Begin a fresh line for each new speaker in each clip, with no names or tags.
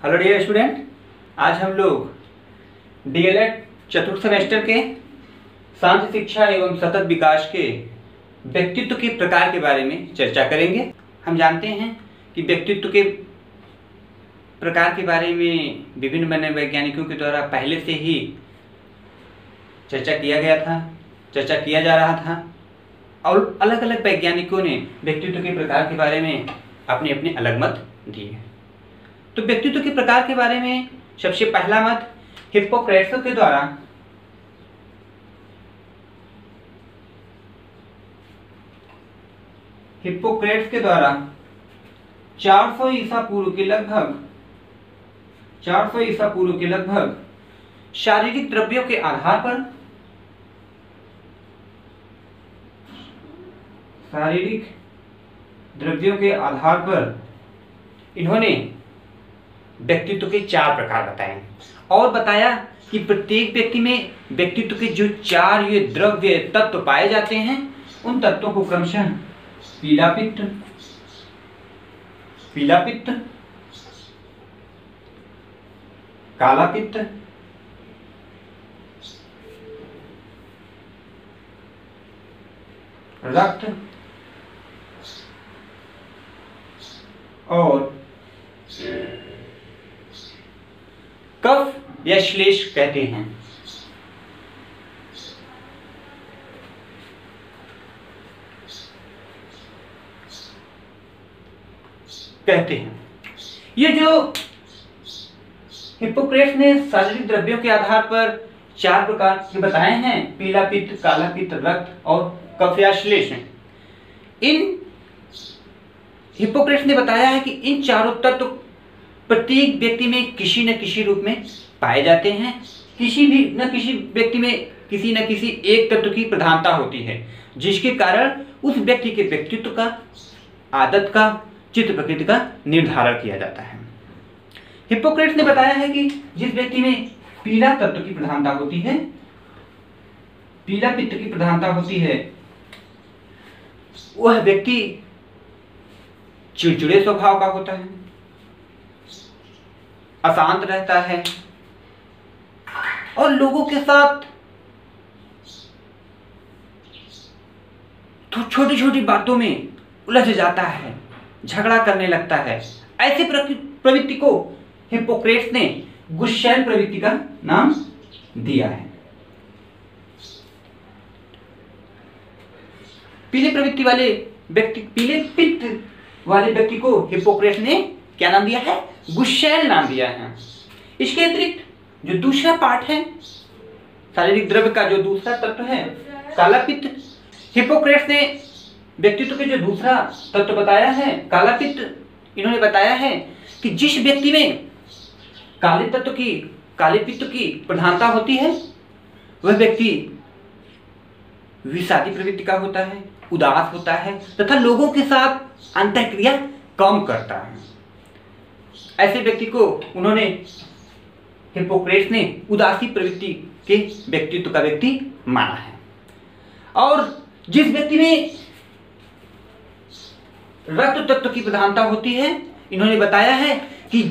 Hello dear student, आज हम लोग डीएलएड चतुर्थ सेमेस्टर के शांत शिक्षा एवं सतत विकास के व्यक्तित्व के प्रकार के बारे में चर्चा करेंगे। हम जानते हैं कि व्यक्तित्व के प्रकार के बारे में विभिन्न मनोवैज्ञानिकों के द्वारा पहले से ही चर्चा किया जा रहा था और अलग अलग वैज्ञानिकों ने व्यक्तित्व के प्रकार के बारे में अपने अपने अलग मत दिए। तो व्यक्तित्व के प्रकार के बारे में सबसे पहला मत हिप्पोक्रेट्स के द्वारा 400 ईसा पूर्व के लगभग शारीरिक द्रव्यों के आधार पर इन्होंने व्यक्तित्व के 4 प्रकार बताए और बताया कि प्रत्येक व्यक्ति में व्यक्तित्व के जो 4 ये द्रव्य तत्व पाए जाते हैं उन तत्वों को क्रमशः पीला पित्त, काला पित्त, रक्त और कफ या श्लेष कहते हैं। ये जो हिप्पोक्रेट्स ने शारीरिक द्रव्यों के आधार पर 4 प्रकार के बताए हैं, पीला पित्त, काला पित्त, रक्त और कफ या श्लेष। इन हिप्पोक्रेट्स ने बताया है कि इन चारों तत्व प्रत्येक व्यक्ति में किसी न किसी रूप में पाए जाते हैं। किसी व्यक्ति में किसी न किसी एक तत्व की प्रधानता होती है, जिसके कारण उस व्यक्ति के व्यक्तित्व का, आदत का, चित्त प्रकृति का निर्धारण किया जाता है। हिप्पोक्रेट्स ने बताया है कि जिस व्यक्ति में पीला तत्व की प्रधानता होती है, पीला पित्त की प्रधानता होती है, वह व्यक्ति चिड़चिड़े स्वभाव का होता है, अशांत रहता है और लोगों के साथ छोटी छोटी बातों में उलझ जाता है, झगड़ा करने लगता है। ऐसी प्रवृत्ति को हिप्पोक्रेट्स ने गुस्सैल प्रवृत्ति का नाम दिया है। पीले पित्त वाले व्यक्ति को हिप्पोक्रेट्स ने क्या नाम दिया है? गुस्सैल नाम दिया है। इसके अतिरिक्त जो दूसरा पार्ट है, शारीरिक द्रव्य का जो दूसरा तत्व है, काला पित्त, हिप्पोक्रेट्स ने व्यक्तित्व के जो दूसरा तत्व बताया है, काला पित्त, इन्होंने बताया है कि जिस व्यक्ति में काले पित्त की प्रधानता होती है, वह व्यक्ति विषादी प्रवृत्ति का होता है, उदास होता है तथा लोगों के साथ अंतःक्रिया कम करता है। ऐसे व्यक्ति को उन्होंने, हिप्पोक्रेट्स ने, उदासी प्रवृत्ति के व्यक्तित्व का व्यक्ति माना है। और जिस व्यक्ति में रक्त तत्व की प्रधानता होती है, इन्होंने बताया है कि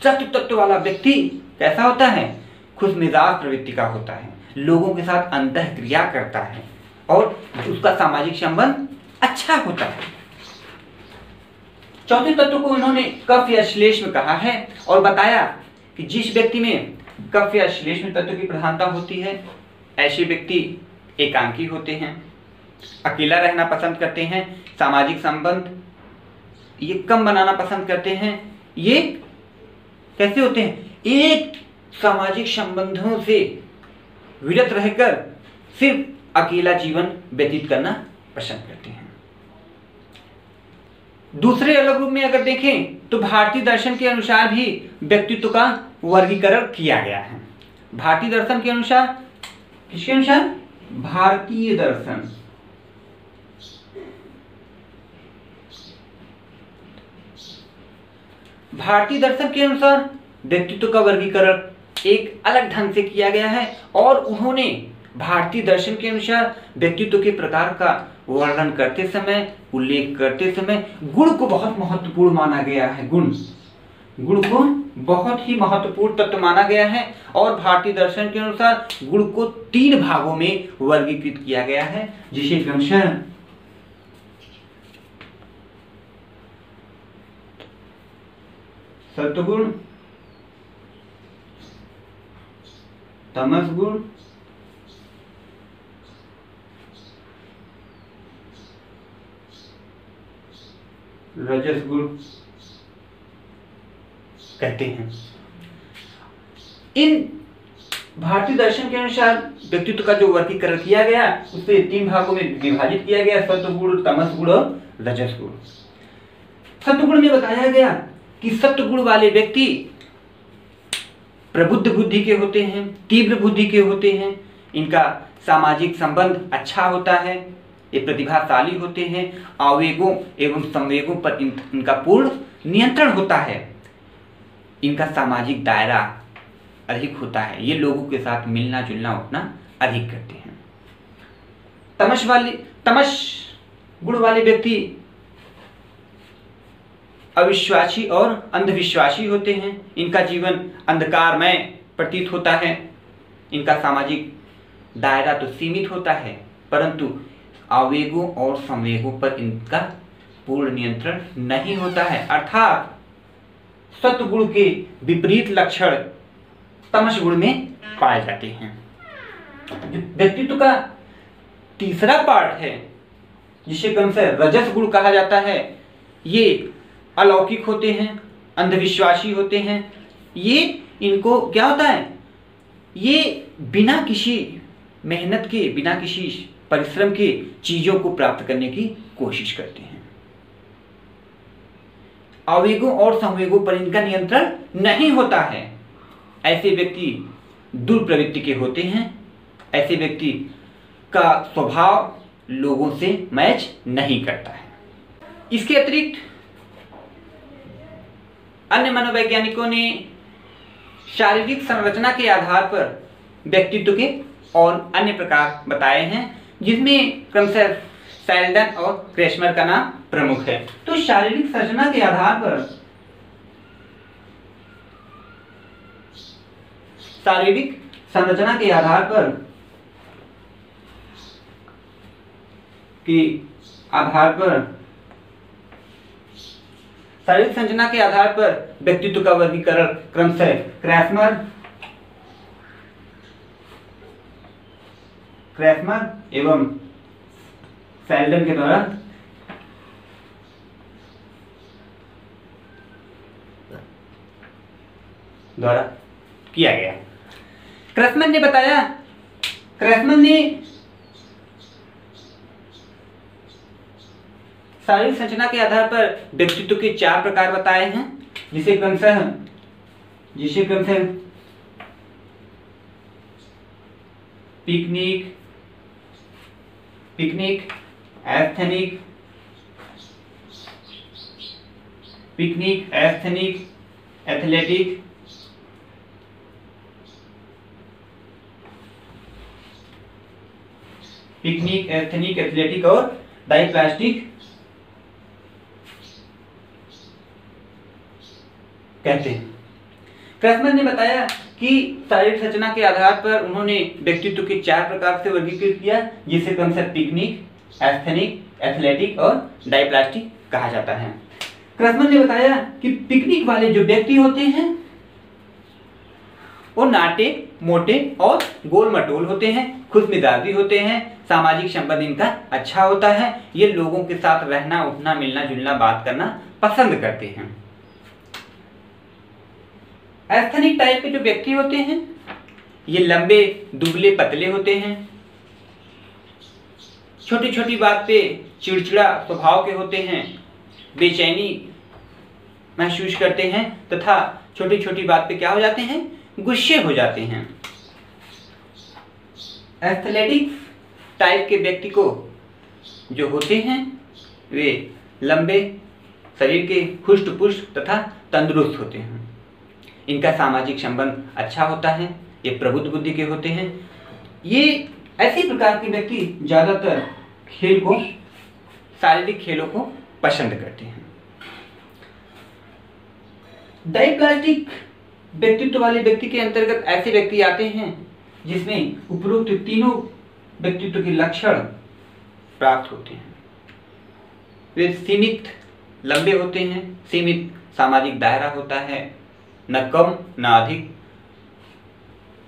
रक्त तत्व वाला व्यक्ति कैसा होता है? खुशमिजाज प्रवृत्ति का होता है, लोगों के साथ अंतःक्रिया करता है और उसका सामाजिक संबंध अच्छा होता है। चौथे तत्व को इन्होंने कफ या श्लेष में कहा है और बताया कि जिस व्यक्ति में कफ या श्लेष में तत्व की प्रधानता होती है, ऐसे व्यक्ति एकांकी होते हैं, अकेला रहना पसंद करते हैं, सामाजिक संबंध ये कम बनाना पसंद करते हैं। ये कैसे होते हैं? एक सामाजिक संबंधों से विरत रहकर सिर्फ अकेला जीवन व्यतीत करना पसंद करते हैं। दूसरे अलग रूप में अगर देखें तो भारतीय दर्शन के अनुसार भी व्यक्तित्व का वर्गीकरण किया गया है। भारतीय दर्शन के अनुसार, किसके अनुसार? भारतीय दर्शन। भारतीय दर्शन के अनुसार व्यक्तित्व का वर्गीकरण एक अलग ढंग से किया गया है और उन्होंने भारतीय दर्शन के अनुसार व्यक्तित्व के प्रकार का वर्णन करते समय, उल्लेख करते समय गुण को बहुत महत्वपूर्ण माना गया है। गुण को बहुत ही महत्वपूर्ण तत्व माना गया है और भारतीय दर्शन के अनुसार गुण को 3 भागों में वर्गीकृत किया गया है, जिसे क्रमशः सत्वगुण, तमस गुण, रजस गुण कहते हैं। इन भारतीय दर्शन के अनुसार व्यक्तित्व का जो वर्गीकरण किया गया उसे 3 भागों में विभाजित किया गया, सत्वगुण, तमस गुण और रजस गुण। सत्वगुण में बताया गया कि सत्वगुण वाले व्यक्ति प्रबुद्ध बुद्धि के होते हैं, तीव्र बुद्धि के होते हैं, इनका सामाजिक संबंध अच्छा होता है, ये प्रतिभाशाली होते हैं, आवेगों एवं संवेगों पर इनका पूर्ण नियंत्रण होता है, इनका सामाजिक दायरा अधिक होता है, ये लोगों के साथ मिलना जुलना उठना अधिक करते हैं। तमस गुण वाले व्यक्ति अविश्वासी और अंधविश्वासी होते हैं, इनका जीवन अंधकारमय प्रतीत होता है, इनका सामाजिक दायरा तो सीमित होता है परंतु आवेगों और संवेगों पर इनका पूर्ण नियंत्रण नहीं होता है, अर्थात सत्वगुण के विपरीत लक्षण तमस गुण में पाए जाते हैं। व्यक्तित्व का तीसरा पार्ट है जिसे क्रमशः रजस गुण कहा जाता है। ये अलौकिक होते हैं, अंधविश्वासी होते हैं, ये इनको क्या होता है, ये बिना किसी मेहनत के, बिना किसी परिश्रम के चीजों को प्राप्त करने की कोशिश करते हैं। आवेगों और संवेगों पर इनका नियंत्रण नहीं होता है। ऐसे व्यक्ति दुर्प्रवृत्ति के होते हैं, ऐसे व्यक्ति का स्वभाव लोगों से मैच नहीं करता है। इसके अतिरिक्त अन्य मनोवैज्ञानिकों ने शारीरिक संरचना के आधार पर व्यक्तित्व के और अन्य प्रकार बताए हैं, जिसमें क्रमशः सेल्डन और क्रेस्मर का नाम प्रमुख है। तो शारीरिक संरचना के आधार पर शारीरिक संरचना के आधार पर शारीरिक संरचना के आधार पर व्यक्तित्व का वर्गीकरण क्रमशः क्रेस्मर एवं सेल्डन के द्वारा किया गया। क्रेस्मर ने शारीरिक संरचना के आधार पर व्यक्तित्व के 4 प्रकार बताए हैं, जिसे क्रमशः पिकनिक, एस्थेनिक, एथलेटिक, और डाइप्लास्टिक कहते हैं। क्रेस्मर ने बताया कि शारीरिक संरचना के आधार पर उन्होंने व्यक्तित्व के 4 प्रकार से वर्गीकृत किया, जिसे क्रमशः पिकनिक, एस्थेनिक, एथलेटिक और डाइप्लास्टिक कहा जाता है। क्रेस्मर ने बताया कि पिकनिक वाले जो व्यक्ति होते हैं वो नाटे, मोटे और गोल मटोल होते हैं, खुशमिजाजी होते हैं, सामाजिक संबंध इनका अच्छा होता है, ये लोगों के साथ रहना, उठना, मिलना जुलना, बात करना पसंद करते हैं। एस्थेनिक टाइप के जो व्यक्ति होते हैं ये लंबे, दुबले, पतले होते हैं, छोटी छोटी बात पे चिड़चिड़ा स्वभाव के होते हैं, बेचैनी महसूस करते हैं तथा छोटी छोटी बात पे क्या हो जाते हैं, गुस्से हो जाते हैं। एथलेटिक टाइप के व्यक्ति को जो होते हैं वे लंबे, शरीर के हुष्ट पुष्ट तथा तंदुरुस्त होते हैं, इनका सामाजिक संबंध अच्छा होता है, ये प्रबुद्ध बुद्धि के होते हैं। ये ऐसे प्रकार के व्यक्ति ज्यादातर शारीरिक खेलों को पसंद करते हैं। डायप्लास्टिक व्यक्तित्व वाले व्यक्ति के अंतर्गत ऐसे व्यक्ति आते हैं जिसमें उपरोक्त तीनों व्यक्तित्व के लक्षण प्राप्त होते हैं। वे सीमित लंबे होते हैं, सीमित सामाजिक दायरा होता है, न कम न अधिक,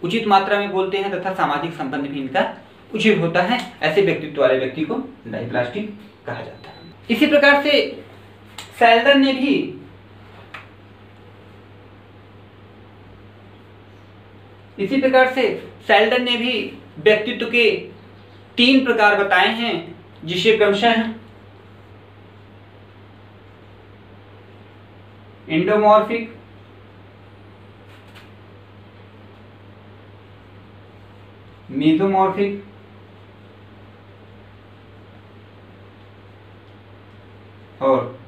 उचित मात्रा में बोलते हैं तथा सामाजिक संबंध भी इनका उचित होता है। ऐसे व्यक्तित्व वाले व्यक्ति को डायप्लास्टिक कहा जाता है। इसी प्रकार से सैल्डन ने भी व्यक्तित्व के 3 प्रकार बताए हैं, जिसे क्रमशः एंडोमॉर्फिक, मेसोमॉर्फिक और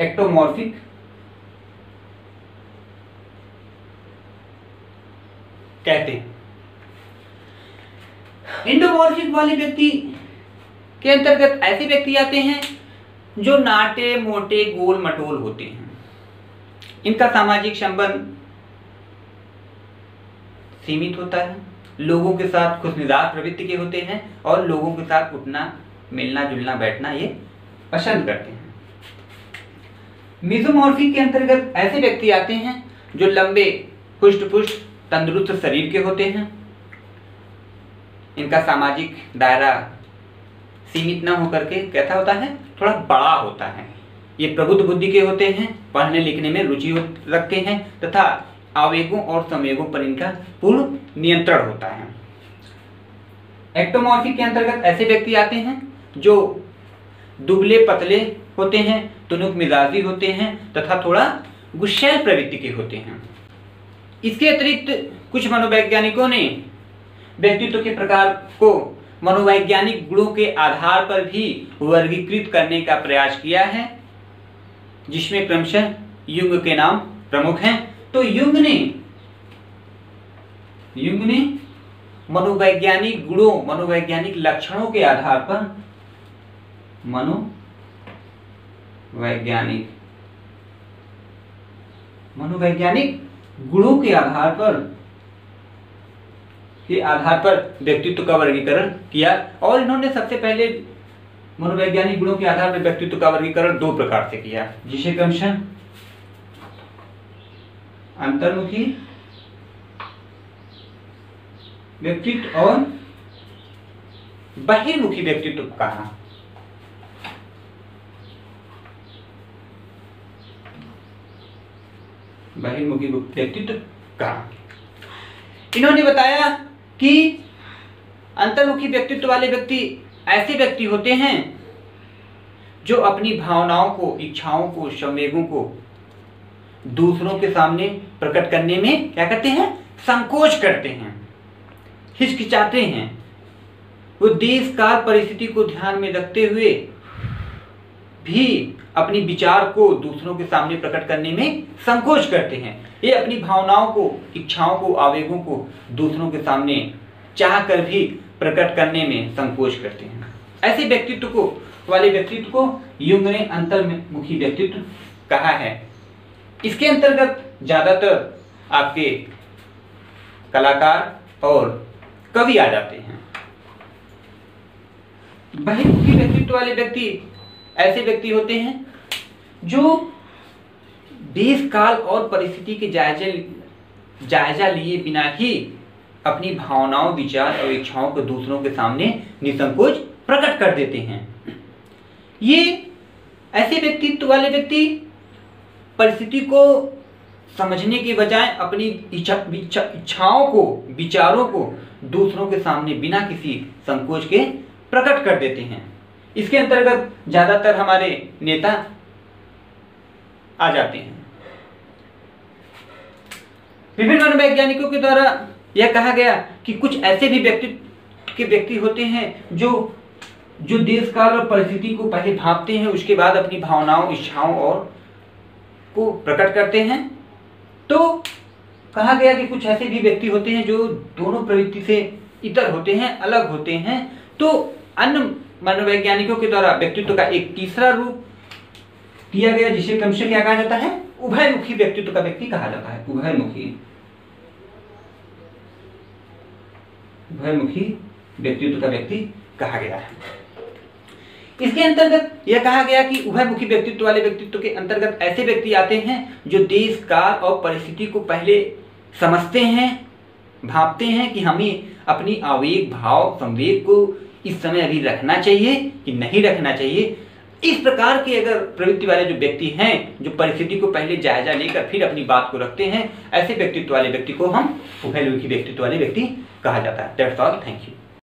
एक्टोमॉर्फिक कहते हैं। एंडोमॉर्फिक वाले व्यक्ति के अंतर्गत ऐसे व्यक्ति आते हैं जो नाटे मोटे गोल मटोल होते हैं। इनका सामाजिक संबंध सीमित होता है, लोगों के साथ खुशमिजाज प्रवृत्ति के होते हैं और लोगों के साथ उठना मिलना जुलना बैठना ये पसंद करते हैं। मेसोमॉर्फिक के अंतर्गत ऐसे व्यक्ति आते हैं जो लंबे पुष्ट पुष्ट तंदुरुस्त शरीर के होते हैं। इनका सामाजिक दायरा सीमित न होकर के कैसा होता है, थोड़ा बड़ा होता है। ये प्रबुद्ध बुद्धि के होते हैं, पढ़ने लिखने में रुचि रखते हैं तथा आवेगों और संवेगों पर इनका पूर्ण नियंत्रण होता है। एक्टोमॉर्फिक के अंतर्गत ऐसे व्यक्ति आते हैं जो दुबले पतले होते हैं, तुनुक मिजाजी होते हैं तथा थोड़ा गुस्सैल प्रवृत्ति के होते हैं। इसके अतिरिक्त कुछ मनोवैज्ञानिकों ने व्यक्तित्व के प्रकार को मनोवैज्ञानिक गुणों के आधार पर भी वर्गीकृत करने का प्रयास किया है, जिसमें क्रमशः युंग के नाम प्रमुख हैं। तो युंग ने मनोवैज्ञानिक गुणों, मनोवैज्ञानिक लक्षणों के आधार पर मनोवैज्ञानिक गुणों के आधार पर व्यक्तित्व का वर्गीकरण किया। और इन्होंने सबसे पहले मनोवैज्ञानिक गुणों के आधार पर व्यक्तित्व का वर्गीकरण 2 प्रकार से किया, जिसे क्रमशः अंतर्मुखी व्यक्तित्व और बहिर्मुखी व्यक्तित्व कहा। बहिर्मुखी व्यक्तित्व कहा। इन्होंने बताया कि अंतर्मुखी व्यक्तित्व वाले व्यक्ति ऐसे व्यक्ति होते हैं जो अपनी भावनाओं को, इच्छाओं को, संवेगों को दूसरों के सामने प्रकट करने में क्या करते हैं, संकोच करते हैं, हिचकिचाते हैं। वो देश काल परिस्थिति को ध्यान में रखते हुए भी अपनी विचार को दूसरों के सामने प्रकट करने में संकोच करते हैं। ये अपनी भावनाओं को, इच्छाओं को, आवेगों को दूसरों के सामने चाह कर भी प्रकट करने में संकोच करते हैं। ऐसे व्यक्तित्व को युंग ने अंतर्मुखी व्यक्तित्व कहा है। इसके अंतर्गत ज्यादातर आपके कलाकार और कवि आ जाते हैं। बहिर्मुखी व्यक्तित्व वाले व्यक्ति ऐसे व्यक्ति होते हैं जो देश काल और परिस्थिति के जायजा लिए बिना ही अपनी भावनाओं, विचार और इच्छाओं को दूसरों के सामने निसंकोच प्रकट कर देते हैं। ये ऐसे व्यक्तित्व वाले व्यक्ति परिस्थिति को समझने के बजाय अपनी इच्छाओं को, विचारों को दूसरों के सामने बिना किसी संकोच के प्रकट कर देते हैं। इसके अंतर्गत ज्यादातर हमारे नेता आ जाते हैं। विभिन्न मनोवैज्ञानिकों के द्वारा यह कहा गया कि कुछ ऐसे भी व्यक्ति होते हैं जो देश काल और परिस्थिति को पहले भांपते हैं, उसके बाद अपनी भावनाओं, इच्छाओं और को प्रकट करते हैं। तो कहा गया कि कुछ ऐसे भी व्यक्ति होते हैं जो दोनों प्रवृत्ति से इतर होते हैं, अलग होते हैं। तो अन्य मनोवैज्ञानिकों के द्वारा व्यक्तित्व का एक तीसरा रूप किया गया, जिसे क्रमशः क्या कहा जाता है, उभयमुखी व्यक्तित्व का व्यक्ति कहा जाता है। उभयमुखी व्यक्तित्व का व्यक्ति कहा गया है। इसके अंतर्गत यह कहा गया कि उभयमुखी व्यक्तित्व वाले व्यक्तित्व के अंतर्गत ऐसे व्यक्ति आते हैं जो देश काल और परिस्थिति को पहले समझते हैं, भांपते हैं कि हमें अपनी आवेग, भाव, संवेग को इस समय अभी रखना चाहिए कि नहीं रखना चाहिए। इस प्रकार के अगर प्रवृत्ति वाले जो व्यक्ति हैं, जो परिस्थिति को पहले जायजा लेकर फिर अपनी बात को रखते हैं, ऐसे व्यक्तित्व वाले व्यक्ति को हम उभयमुखी व्यक्तित्व वाले व्यक्ति कहा जाता है। That's all, thank you.